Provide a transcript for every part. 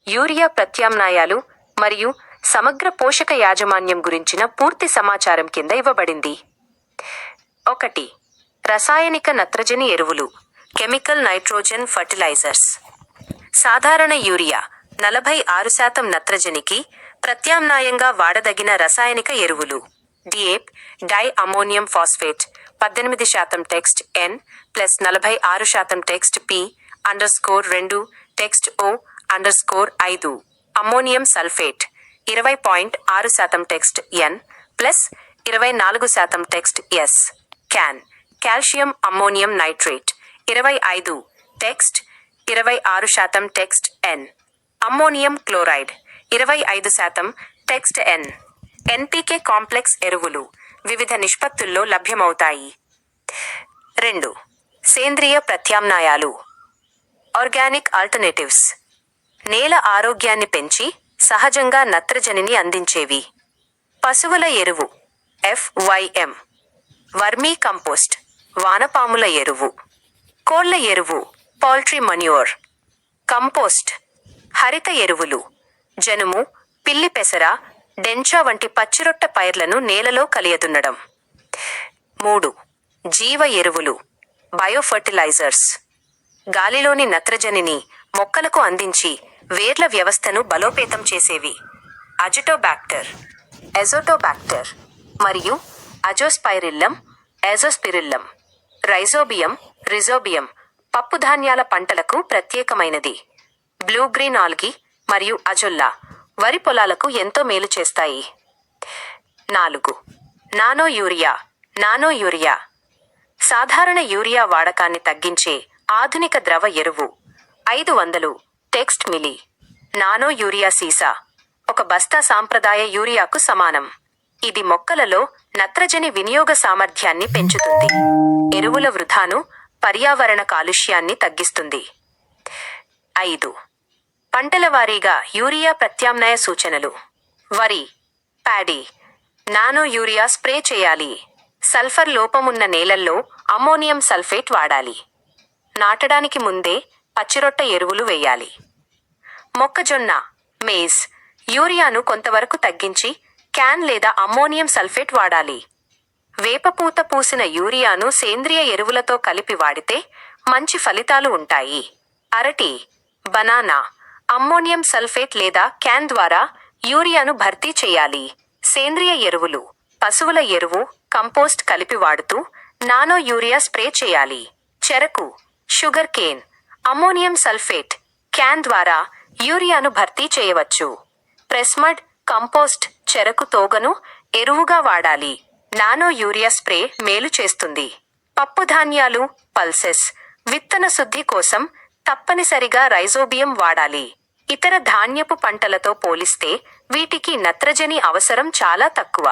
Urea ప్రత్యామ్నాయాలు మరియు సమగ్ర పోషక యాజమాన్యం గురించిన పూర్తి సమాచారం కింద ఇవ్వబడింది. 1. రసాయనిక నత్రజని ఎరువులు, కెమికల్ నైట్రోజన్ ఫర్టిలైజర్స్. సాధారణ యూరియా 46% నత్రజనికి ప్రత్యామ్నాయంగా వాడదగిన రసాయనిక ఎరువులు. DAP, diammonium phosphate 18% text N plus 46% text P_2 text O_5. Ammonium sulphate 20.6% text N plus 24% text S. CAN, calcium ammonium nitrate 25 text 26% text N. Ammonium chloride 25% text N. NPK complex ఎరువులు వివిధ నిష్పత్తుల్లో లభ్యమవుతాయి. 2. సేంద్రియ ప్రత్యామ్నాయాలు, organic alternatives. నేల ఆరోగ్యాన్ని పెంచి సహజంగా నత్రజనిని అందించేవి. పశువుల ఎరువు FYM, వర్మీ కంపోస్ట్ వానపాముల ఎరువు, కోళ్ల ఎరువు పౌల్ట్రీ మన్యూర్, కంపోస్ట్, హరిత ఎరువులు జనుము, పిల్లి పెసర, డెంచా వంటి పచ్చిరొట్ట పైర్లను నేలలో కలియదున్నడం. 3. జీవ ఎరువులు, బయోఫర్టిలైజర్స్. గాలిలోని నత్రజనిని మొక్కలకు అందించి వేర్ల వ్యవస్థను బలోపేతం చేసేవి. అజిటోబాక్టర్, ఎజోటోబాక్టర్ మరియు అజోస్పైరిల్లం, ఎజోస్పిరిల్లం. రైజోబియం, రిజోబియం పప్పుధాన్యాల పంటలకు ప్రత్యేకమైనది. బ్లూగ్రీన్ ఆల్గి మరియు అజొల్లా వరి పొలాలకు ఎంతో మేలు చేస్తాయి. 4. Nano urea, nano urea. సాధారణ యూరియా వాడకాన్ని తగ్గించే ఆధునిక ద్రవ ఎరువు. 500 టెక్స్ట్ మిలీ. నానో యూరియా సీసా 1 బస్తా సాంప్రదాయ యూరియాకు సమానం. ఇది మొక్కలలో నత్రజని వినియోగ సామర్థ్యాన్ని పెంచుతుంది, ఎరువుల వృధాను, పర్యావరణ కాలుష్యాన్ని తగ్గిస్తుంది. 5. పంటల వారీగా యూరియా ప్రత్యామ్నాయ సూచనలు. వరి, ప్యాడీ, నానో యూరియా స్ప్రే చేయాలి. సల్ఫర్ లోపమున్న నేలల్లో అమ్మోనియం సల్ఫేట్ వాడాలి. నాటడానికి ముందే పచ్చిరొట్ట ఎరువులు వేయాలి. మొక్కజొన్న, మేజ్, యూరియాను కొంతవరకు తగ్గించి క్యాన్ లేదా అమ్మోనియం సల్ఫేట్ వాడాలి. వేపపూత పూసిన యూరియాను సేంద్రియ ఎరువులతో కలిపి వాడితే మంచి ఫలితాలు ఉంటాయి. అరటి, బనానా, అమ్మోనియం సల్ఫేట్ లేదా క్యాన్ ద్వారా యూరియాను భర్తీ చేయాలి. సేంద్రియ ఎరువులు, పశువుల ఎరువు, కంపోస్ట్ కలిపి వాడుతూ నానో యూరియా స్ప్రే చేయాలి. చెరకు, sugar cane, ammonium sulphate, can ద్వారా యూరియాను భర్తీ చేయవచ్చు. ప్రెస్మడ్, కంపోస్ట్, చెరకు తోగను ఎరువుగా వాడాలి. నానో యూరియా స్ప్రే మేలు చేస్తుంది. పప్పుధాన్యాలు, పల్సెస్, విత్తన శుద్ధి కోసం తప్పనిసరిగా రైజోబియం వాడాలి. ఇతర ధాన్యపు పంటలతో పోలిస్తే వీటికి నత్రజని అవసరం చాలా తక్కువ.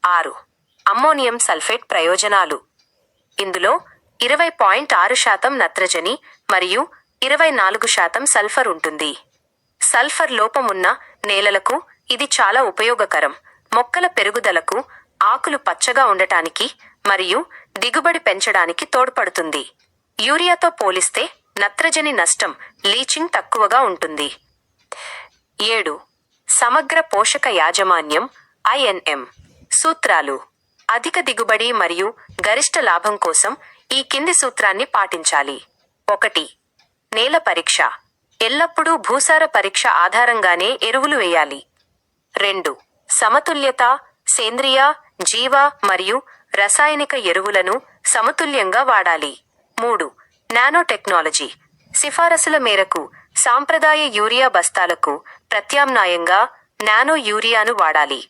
6. అమ్మోనియం సల్ఫేట్ ప్రయోజనాలు. ఇందులో 20.6% నత్రజని మరియు 24% సల్ఫర్ ఉంటుంది. సల్ఫర్ లోపమున్న నేలలకు ఇది చాలా ఉపయోగకరం. మొక్కల పెరుగుదలకు, ఆకులు పచ్చగా ఉండటానికి మరియు దిగుబడి పెంచడానికి తోడ్పడుతుంది. యూరియాతో పోలిస్తే నత్రజని నష్టం, లీచింగ్ తక్కువగా ఉంటుంది. 7. సమగ్ర పోషక యాజమాన్యం INM సూత్రాలు. అధిక దిగుబడి మరియు గరిష్ట లాభం కోసం ఈ కింది సూత్రాన్ని పాటించాలి. 1. నేల పరీక్ష. ఎల్లప్పుడూ భూసార పరీక్ష ఆధారంగానే ఎరువులు వేయాలి. 2. సమతుల్యత. సేంద్రియ, జీవ మరియు రసాయనిక ఎరువులను సమతుల్యంగా వాడాలి. 3. Nano technology. సిఫారసుల మేరకు సాంప్రదాయ యూరియా బస్తాలకు ప్రత్యామ్నాయంగా నానో యూరియాను వాడాలి.